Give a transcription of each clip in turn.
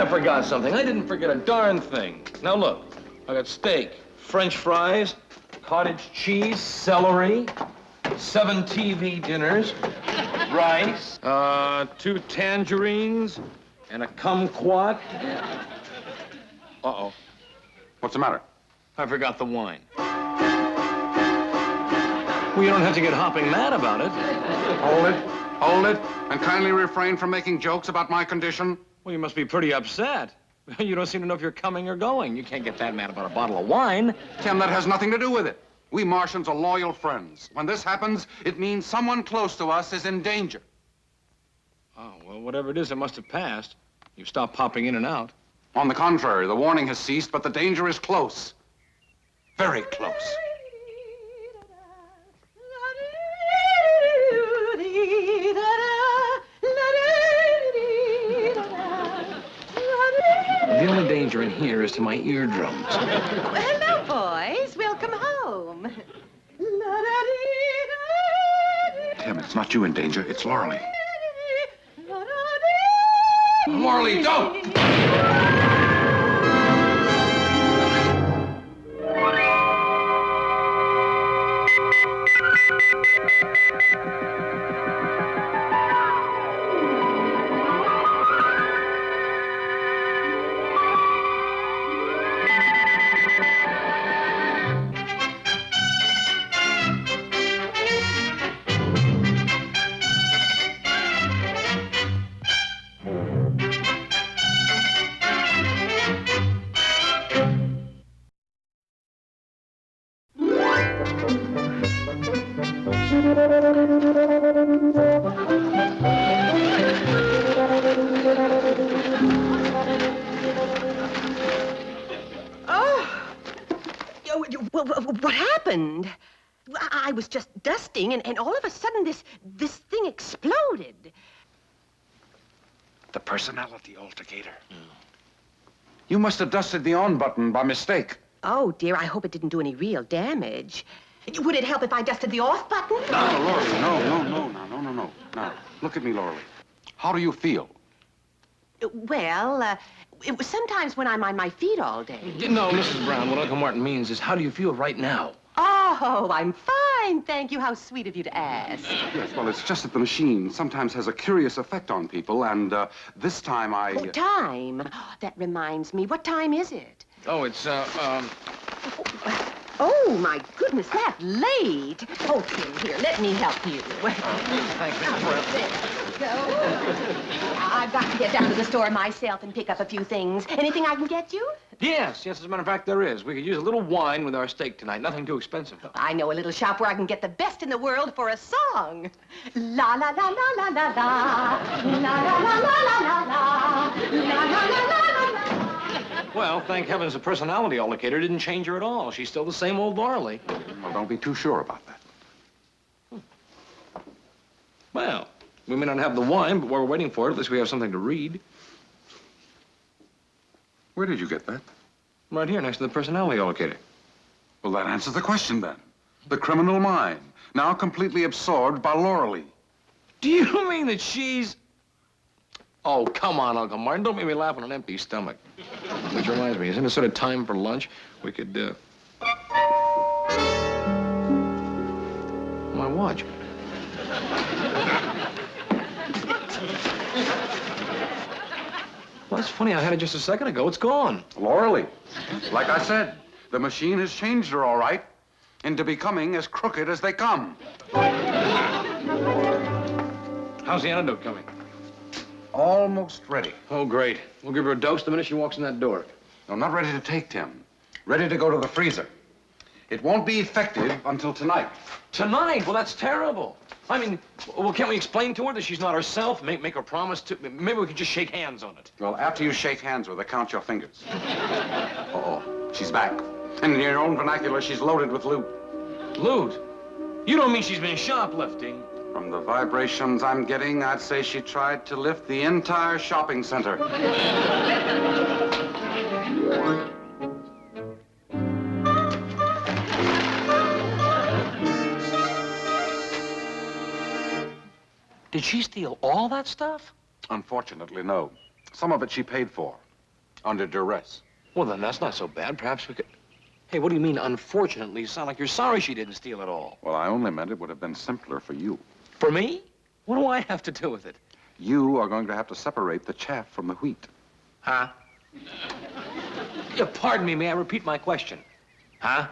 I forgot something. I didn't forget a darn thing. Now, look. I got steak, French fries, cottage cheese, celery, 7 TV dinners, rice, 2 tangerines, and a kumquat. Uh-oh. What's the matter? I forgot the wine. Well, you don't have to get hopping mad about it. Hold it, and kindly refrain from making jokes about my condition. Well, you must be pretty upset. You don't seem to know if you're coming or going. You can't get that mad about a bottle of wine. Tim, that has nothing to do with it. We Martians are loyal friends. When this happens, it means someone close to us is in danger. Oh, well, whatever it is, it must have passed. You've stopped popping in and out. On the contrary, the warning has ceased, but the danger is close. Very close. The only danger in here is to my eardrums. Well, hello, boys. Welcome home. Tim, it's not you in danger, it's Lorelei. Lorelei, don't! What happened? I was just dusting, and all of a sudden, this thing exploded. The personality altercator. You must have dusted the on button by mistake. Oh, dear, I hope it didn't do any real damage. Would it help if I dusted the off button? No, Lorelei, no. Now, look at me, Lorelei. How do you feel? Well, it was sometimes when I'm on my feet all day. No, Mrs. Brown, what Uncle Martin means is, how do you feel right now? Oh, I'm fine, thank you. How sweet of you to ask. Yes, well, it's just that the machine sometimes has a curious effect on people, and this time I... Oh, time. Oh, that reminds me. What time is it? Oh, it's, Oh, my goodness, that late. Oh, Tim, here, let me help you. Thanks, Mrs. Brown. Go. I've got to get down to the store myself and pick up a few things. Anything I can get you? Yes, as a matter of fact, there is. We could use a little wine with our steak tonight. Nothing too expensive, though. I know a little shop where I can get the best in the world for a song. La la la la la la la. La la la la la la la. La la la la la la. Well, thank heavens the personality altercator didn't change her at all. She's still the same old Lorelei. Well, don't be too sure about that. Well, we may not have the wine, but while we're waiting for it, at least we have something to read. Where did you get that? Right here, next to the personality altercator. Well, that answers the question, then. The criminal mind, now completely absorbed by Lorelei. Do you mean that she's... Oh, come on, Uncle Martin. Don't make me laugh on an empty stomach. Which reminds me, isn't it sort of time for lunch? We could, My watch. Well, that's funny. I had it just a second ago. It's gone. Lorelei. Like I said, the machine has changed her, all right, into becoming as crooked as they come. How's the antidote coming? Almost ready. Oh, great. We'll give her a dose the minute she walks in that door. No, not ready to take, Tim. Ready to go to the freezer. It won't be effective until tonight. Tonight? Well, that's terrible. I mean, well, can't we explain to her that she's not herself? Make her promise to... Maybe we could just shake hands on it. Well, after you shake hands with her, count your fingers. Uh-oh, she's back. And in your own vernacular, she's loaded with loot. Loot? You don't mean she's been shoplifting? From the vibrations I'm getting, I'd say she tried to lift the entire shopping center. Did she steal all that stuff? Unfortunately, no. Some of it she paid for. under duress. Well, then that's not so bad. Perhaps we could... Hey, what do you mean, unfortunately? You sound like you're sorry she didn't steal it all. Well, I only meant it would have been simpler for you. For me? What do I have to do with it? You are going to have to separate the chaff from the wheat. Huh? Yeah, pardon me, may I repeat my question? Huh?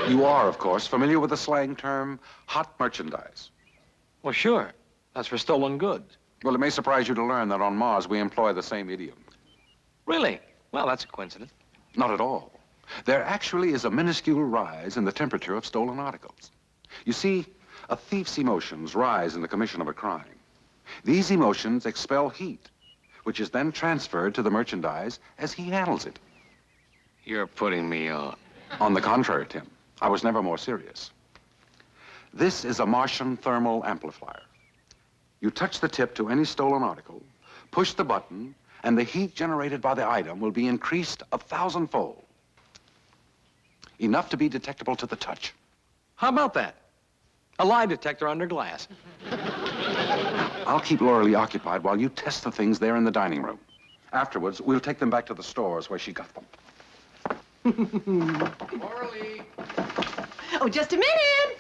You are, of course, familiar with the slang term hot merchandise. Well, sure. That's for stolen goods. Well, it may surprise you to learn that on Mars we employ the same idiom. Really? Well, that's a coincidence. Not at all. There actually is a minuscule rise in the temperature of stolen articles. You see, a thief's emotions rise in the commission of a crime. These emotions expel heat, which is then transferred to the merchandise as he handles it. You're putting me on. On the contrary, Tim, I was never more serious. This is a Martian thermal amplifier. You touch the tip to any stolen article, push the button, and the heat generated by the item will be increased 1,000-fold. Enough to be detectable to the touch. How about that? A lie detector under glass. I'll keep Lorelei occupied while you test the things there in the dining room. Afterwards, we'll take them back to the stores where she got them. Lorelei! Oh, just a minute.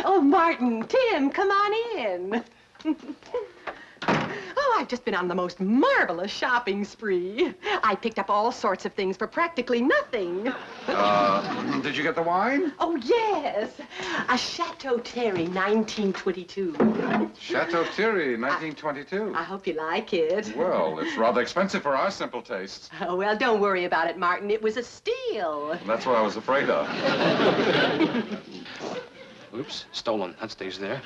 Oh, Martin, Tim, come on in. Oh, I've just been on the most marvelous shopping spree. I picked up all sorts of things for practically nothing. Did you get the wine? Oh, yes. A Chateau Terry, 1922. Chateau Thierry, 1922. I hope you like it. Well, it's rather expensive for our simple tastes. Oh, well, don't worry about it, Martin. It was a steal. That's what I was afraid of. Oops, stolen. That stays there.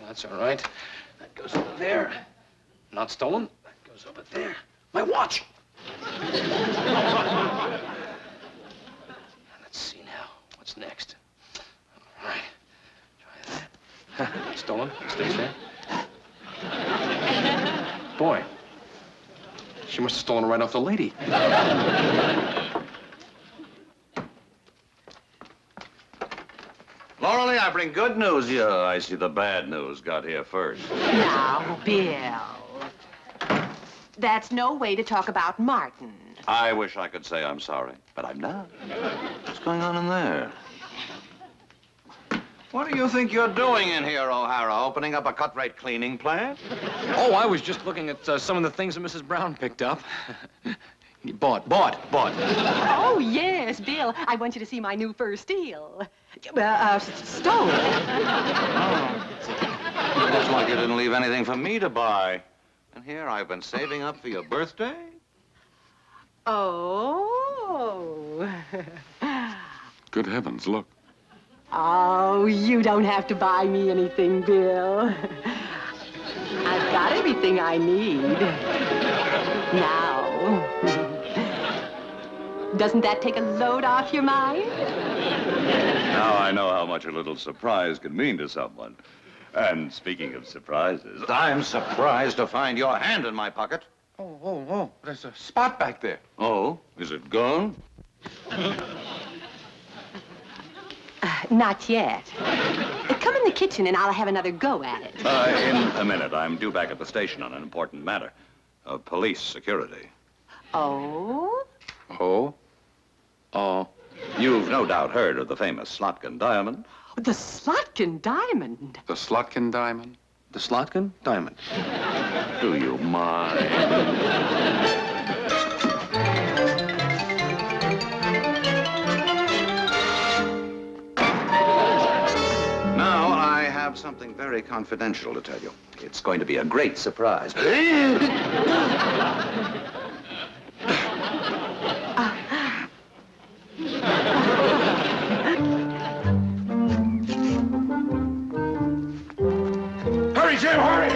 That's all right. That goes over there. Not stolen. That goes over there. My watch! Let's see now. What's next? All right. Try that. Stolen. Stays there. Boy. She must have stolen it right off the lady. Lorelei, I bring good news. Yeah, I see the bad news got here first. Now, Bill. That's no way to talk about Martin. I wish I could say I'm sorry, but I'm not. What's going on in there? What do you think you're doing in here, O'Hara? Opening up a cut-rate cleaning plant? Oh, I was just looking at some of the things that Mrs. Brown picked up. Bought. Oh, yes, Bill. I want you to see my new fur steal. Stolen. Looks like you didn't leave anything for me to buy. And here I've been saving up for your birthday. Oh. Good heavens, look. Oh, you don't have to buy me anything, Bill. I've got everything I need. Now. Doesn't that take a load off your mind? Now I know how much a little surprise can mean to someone. And speaking of surprises, I'm surprised to find your hand in my pocket. Oh, there's a spot back there. Oh, is it gone? Not yet. Come in the kitchen and I'll have another go at it. In a minute. I'm due back at the station on an important matter. Police security. Oh? Oh? You've no doubt heard of the famous Slotkin Diamond. The Slotkin Diamond? The Slotkin Diamond? The Slotkin Diamond. Do you mind? Now, I have something very confidential to tell you. It's going to be a great surprise. Hurry, Jim, hurry!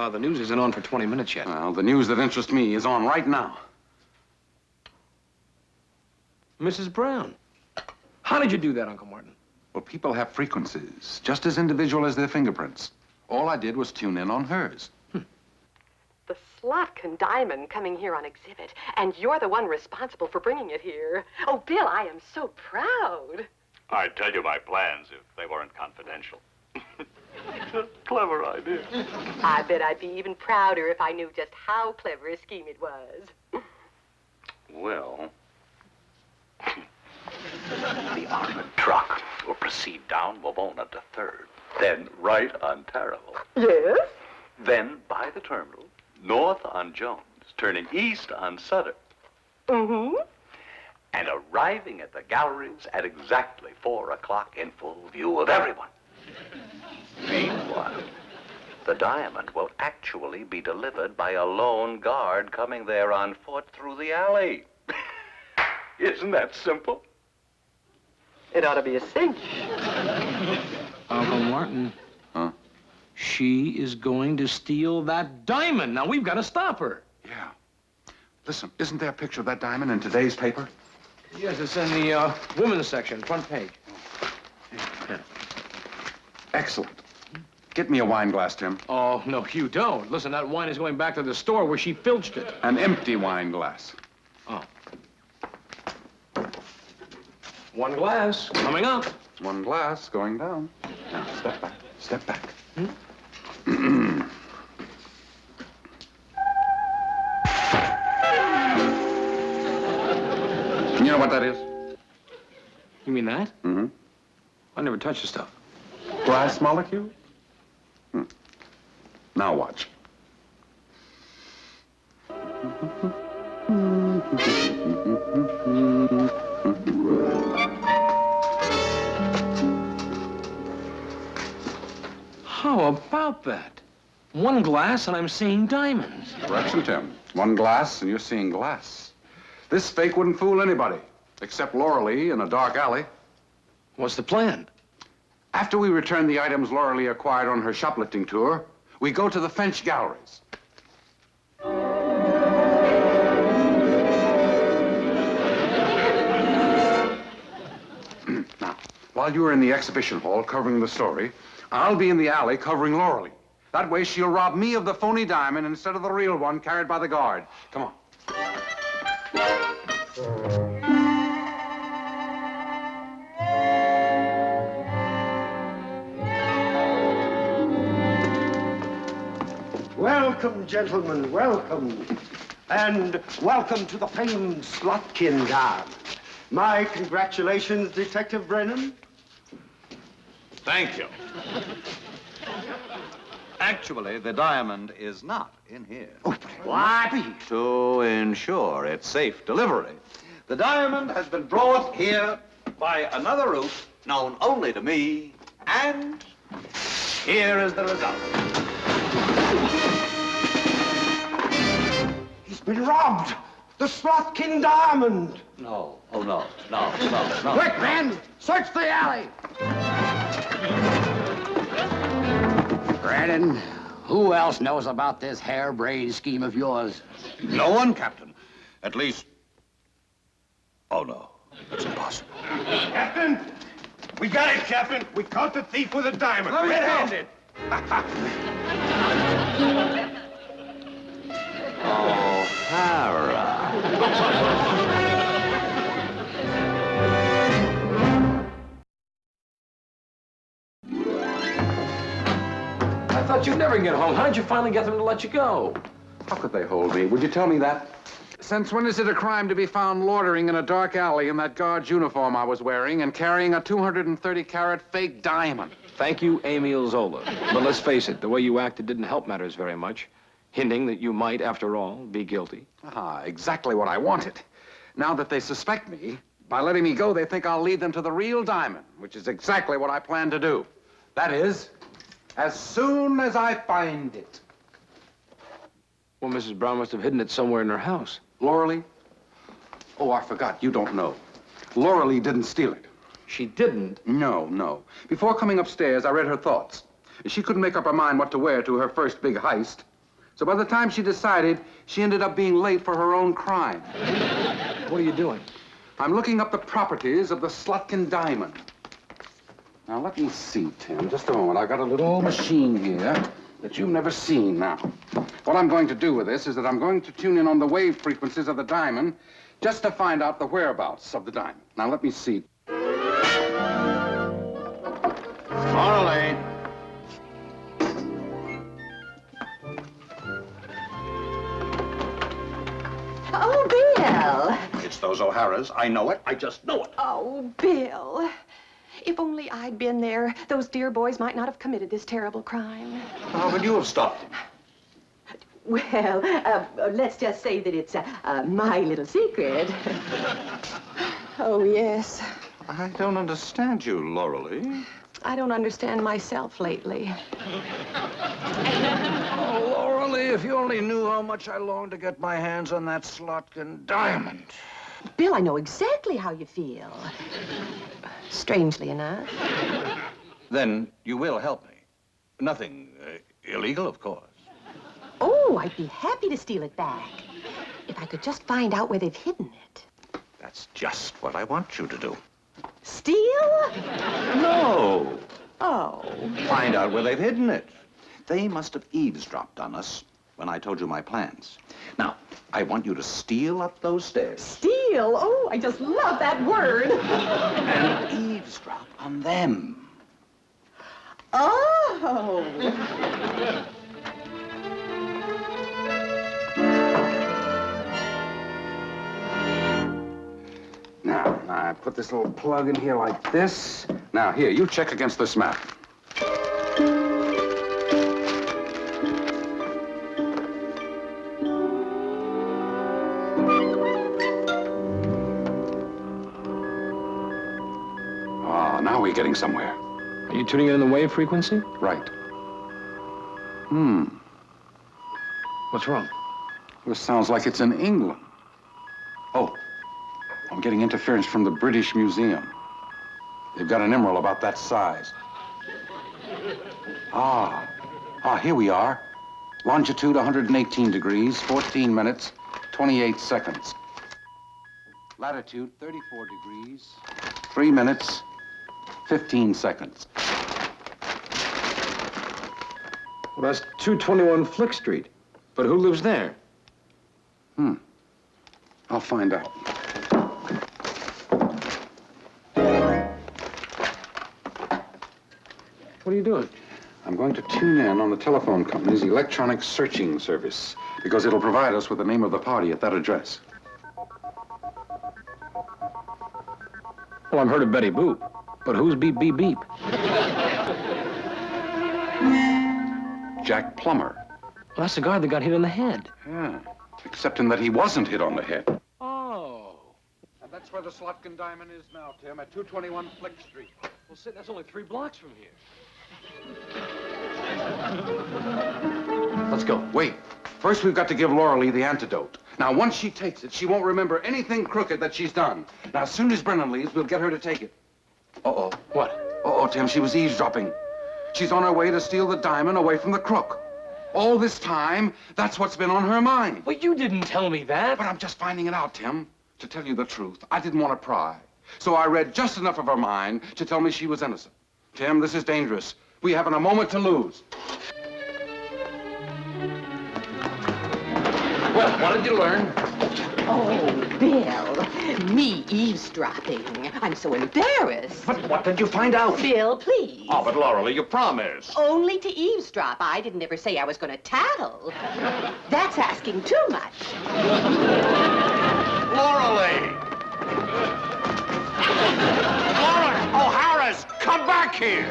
The news isn't on for 20 minutes yet. Well, the news that interests me is on right now. Mrs. Brown. How did you do that, Uncle Martin? Well, people have frequencies, just as individual as their fingerprints. All I did was tune in on hers. The Slotkin Diamond coming here on exhibit, and you're the one responsible for bringing it here. Oh, Bill, I am so proud. I'd tell you my plans if they weren't confidential. Clever idea. I bet I'd be even prouder if I knew just how clever a scheme it was. Well, the armored truck will proceed down Wawona to 3rd, then right on Terrible. Yes? Then by the terminal, north on Jones, turning east on Sutter. Mm-hmm. And arriving at the galleries at exactly 4 o'clock in full view of everyone. Meanwhile, the diamond will actually be delivered by a lone guard coming there on foot through the alley. Isn't that simple? It ought to be a cinch. Uncle Martin. Huh? She is going to steal that diamond. Now, we've got to stop her. Yeah. Listen, isn't there a picture of that diamond in today's paper? Yes, it's in the women's section, front page. Yeah. Excellent. Get me a wine glass, Tim. Oh, no, you don't. Listen, that wine is going back to the store where she filched it. An empty wine glass. Oh. One glass coming up. One glass going down. Now, step back. Step back. You know what that is? You mean that? Mm-hmm. I never touched the stuff. Glass molecule? Now watch. How about that? One glass and I'm seeing diamonds. Correction, Tim. One glass and you're seeing glass. This fake wouldn't fool anybody, except Lorelei in a dark alley. What's the plan? After we return the items Lorelei acquired on her shoplifting tour, we go to the French galleries. Now, while you're in the exhibition hall covering the story, I'll be in the alley covering Lorelei. That way she'll rob me of the phony diamond instead of the real one carried by the guard. Come on. Welcome, gentlemen, welcome. And welcome to the famed Slotkin Diamond. My congratulations, Detective Brennan. Thank you. Actually, the diamond is not in here. What? To ensure its safe delivery, the diamond has been brought here by another route known only to me, and here is the result. He's been robbed. The Slotkin Diamond. No, oh no, no. Quick, men, search the alley. Brennan, who else knows about this harebrained scheme of yours? No one, Captain. At least... Oh, no. That's impossible. Captain, we got it, Captain. We caught the thief with a diamond. Red-handed. O'Hara. I thought you'd never get home. How'd you finally get them to let you go? How could they hold me? Would you tell me that? Since when is it a crime to be found loitering in a dark alley in that guard's uniform I was wearing and carrying a 230-carat fake diamond? Thank you, Emil Zola. But let's face it, the way you acted didn't help matters very much, hinting that you might, after all, be guilty. Ah, exactly what I wanted. Now that they suspect me, by letting me go, they think I'll lead them to the real diamond, which is exactly what I plan to do. That is, as soon as I find it. Well, Mrs. Brown must have hidden it somewhere in her house. Lorelei? Oh, I forgot. You don't know. Lorelei didn't steal it. She didn't? No. Before coming upstairs, I read her thoughts. She couldn't make up her mind what to wear to her first big heist. So by the time she decided, she ended up being late for her own crime. What are you doing? I'm looking up the properties of the Slotkin Diamond. Now, let me see, Tim. Just a moment. I've got a little machine here that you've never seen now. What I'm going to do with this is that I'm going to tune in on the wave frequencies of the diamond just to find out the whereabouts of the diamond. Now, let me see. Lorelei. Oh, Bill. It's those O'Haras. I know it. I just know it. Oh, Bill. If only I'd been there, those dear boys might not have committed this terrible crime. How could you have stopped them? Well, let's just say that it's my little secret. Oh, yes. I don't understand you, Lorelei. I don't understand myself lately. Oh, Lorelei, if you only knew how much I long to get my hands on that Slotkin Diamond. Bill, I know exactly how you feel. Strangely enough. Then you will help me. Nothing illegal, of course. Oh, I'd be happy to steal it back. If I could just find out where they've hidden it. That's just what I want you to do. Steal? No. Oh. Find out where they've hidden it. They must have eavesdropped on us when I told you my plans. Now, I want you to steal up those stairs. Steal? Oh, I just love that word. And eavesdrop on them. Oh. Now, I put this little plug in here like this. Now, here, you check against this map. Oh, now we're getting somewhere. Are you tuning it in the wave frequency? Right. What's wrong? This sounds like it's in England. Oh, I'm getting interference from the British Museum. They've got an emerald about that size. Here we are. Longitude 118 degrees, 14 minutes, 28 seconds. Latitude 34 degrees, 3 minutes, 15 seconds. Well, that's 221 Flick Street. But who lives there? I'll find out. What are you doing? I'm going to tune in on the telephone company's electronic searching service because it'll provide us with the name of the party at that address. Well, I've heard of Betty Boop. But who's Beep Beep Beep? Jack Plummer. Well, that's the guy that got hit in the head. Yeah, except in that he wasn't hit on the head. Oh. And that's where the Slotkin Diamond is now, Tim, at 221 Flick Street. Well, Sid, that's only 3 blocks from here. Let's go. Wait. First, we've got to give Lorelei the antidote. Now, once she takes it, she won't remember anything crooked that she's done. Now, as soon as Brennan leaves, we'll get her to take it. Uh-oh. What? Uh-oh, Tim, she was eavesdropping. She's on her way to steal the diamond away from the crook. All this time, that's what's been on her mind. Well, you didn't tell me that. But I'm just finding it out, Tim. To tell you the truth, I didn't want to pry. So I read just enough of her mind to tell me she was innocent. Tim, this is dangerous. We haven't a moment to lose. Well, what did you learn? Oh, Bill, me eavesdropping. I'm so embarrassed. But what did you find out? Bill, please. Oh, but Lorelei, you promised. Only to eavesdrop. I didn't ever say I was going to tattle. That's asking too much. Lorelei! Laura O'Hara's, come back here!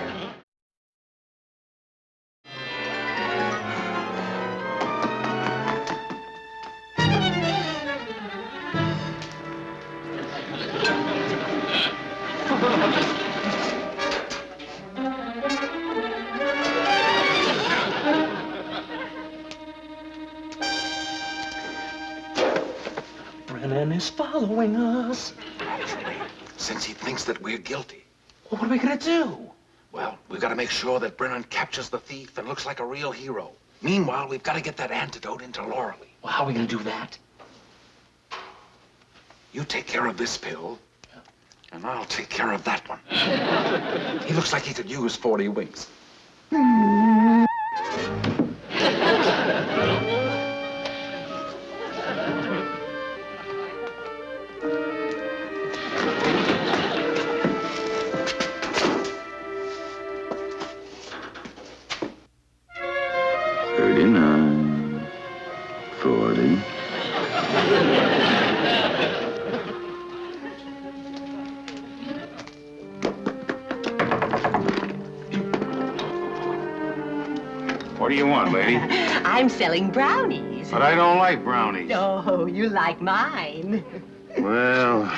Brennan is following us. Naturally, since he thinks that we're guilty. Well, what are we gonna do? Well, we've got to make sure that Brennan captures the thief and looks like a real hero. Meanwhile, we've got to get that antidote into Lorelei. Well, how are we gonna do that? You take care of this pill, and I'll take care of that one. He looks like he could use 40 winks. recording. What do you want, lady? I'm selling brownies. But I don't like brownies. Oh, you like mine. Well...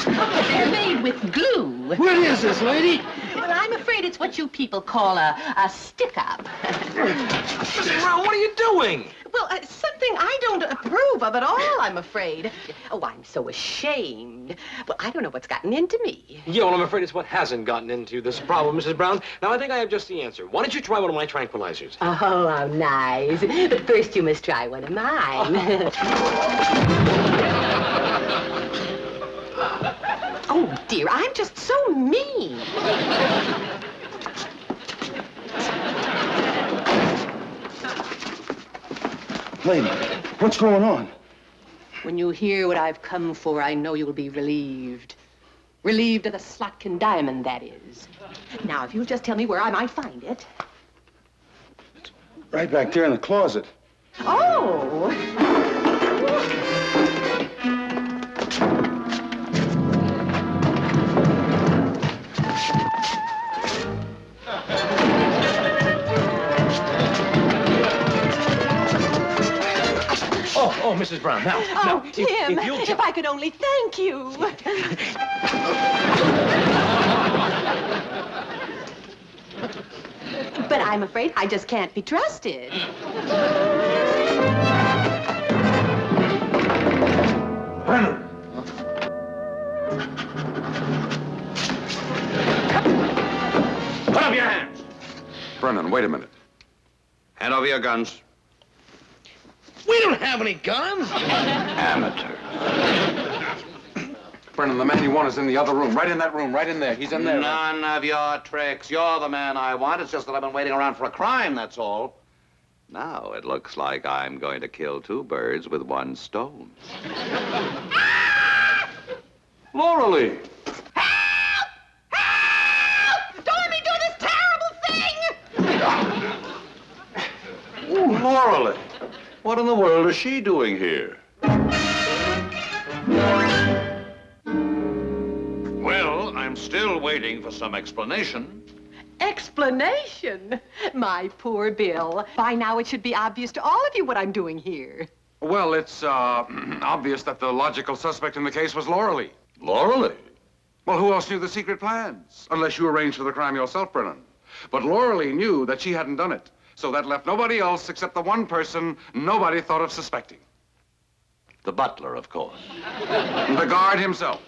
They're made with glue. What is this, lady? Well, I'm afraid it's what you people call a stick-up. Mrs. Brown, what are you doing? Well, something I don't approve of at all, I'm afraid. Oh, I'm so ashamed. Well, I don't know what's gotten into me. Yeah, well, I'm afraid it's what hasn't gotten into you, this problem, Mrs. Brown. Now, I think I have just the answer. Why don't you try one of my tranquilizers? Oh, how nice. But first you must try one of mine. Oh, dear, I'm just so mean. Lady, what's going on? When you hear what I've come for, I know you'll be relieved. Relieved of the Slotkin Diamond, that is. Now, if you'll just tell me where I might find it. Right back there in the closet. Oh! Oh, Mrs. Brown, now. Oh, now, Tim, if you'll if I could only thank you. But I'm afraid I just can't be trusted. Brennan! Put up your hands. Brennan, wait a minute. Hand over your guns. We don't have any guns. Amateur. Brennan, the man you want is in the other room. Right in that room, right in there. He's in there. None of your tricks. You're the man I want. It's just that I've been waiting around for a crime, that's all. Now it looks like I'm going to kill two birds with one stone. Lorelei! Help! Help! Don't let me do this terrible thing! Ooh, Lorelei! What in the world is she doing here? Well, I'm still waiting for some explanation. Explanation? My poor Bill. By now it should be obvious to all of you what I'm doing here. Well, it's obvious that the logical suspect in the case was Lorelei. Lorelei? Well, who else knew the secret plans? Unless you arranged for the crime yourself, Brennan. But Lorelei knew that she hadn't done it. So that left nobody else except the one person nobody thought of suspecting. The butler, of course. The guard himself.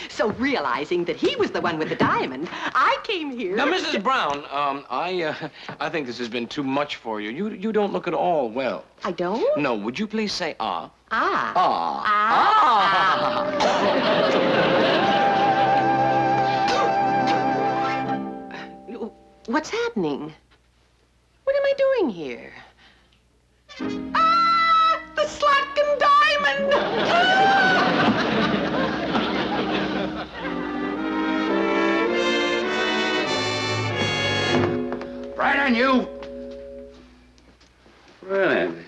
So realizing that he was the one with the diamond, I came here... Now, Mrs. Brown, I think this has been too much for you. You don't look at all well. I don't? No, would you please say ah? Ah. Ah. What's happening? What am I doing here? Ah! The Slotkin Diamond! Brennan, you! Brennan,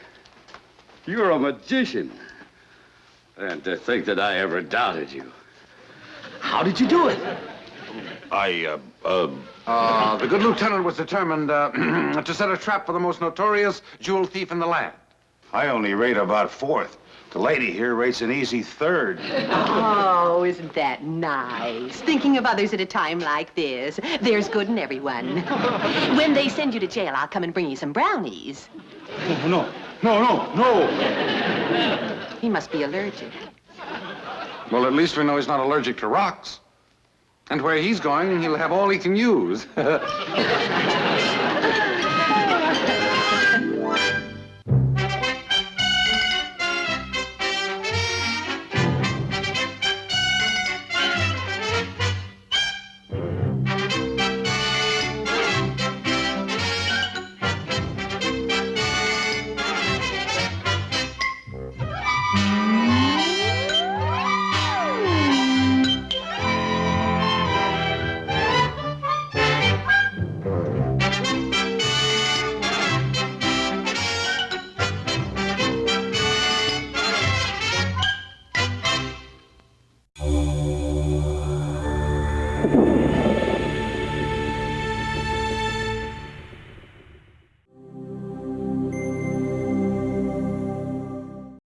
you're a magician. And to think that I ever doubted you. How did you do it? The good lieutenant was determined to set a trap for the most notorious jewel thief in the land. I only rate about fourth. The lady here rates an easy third. Oh, isn't that nice? Thinking of others at a time like this. There's good in everyone. When they send you to jail, I'll come and bring you some brownies. No. He must be allergic. Well, at least we know he's not allergic to rocks. And where he's going, he'll have all he can use.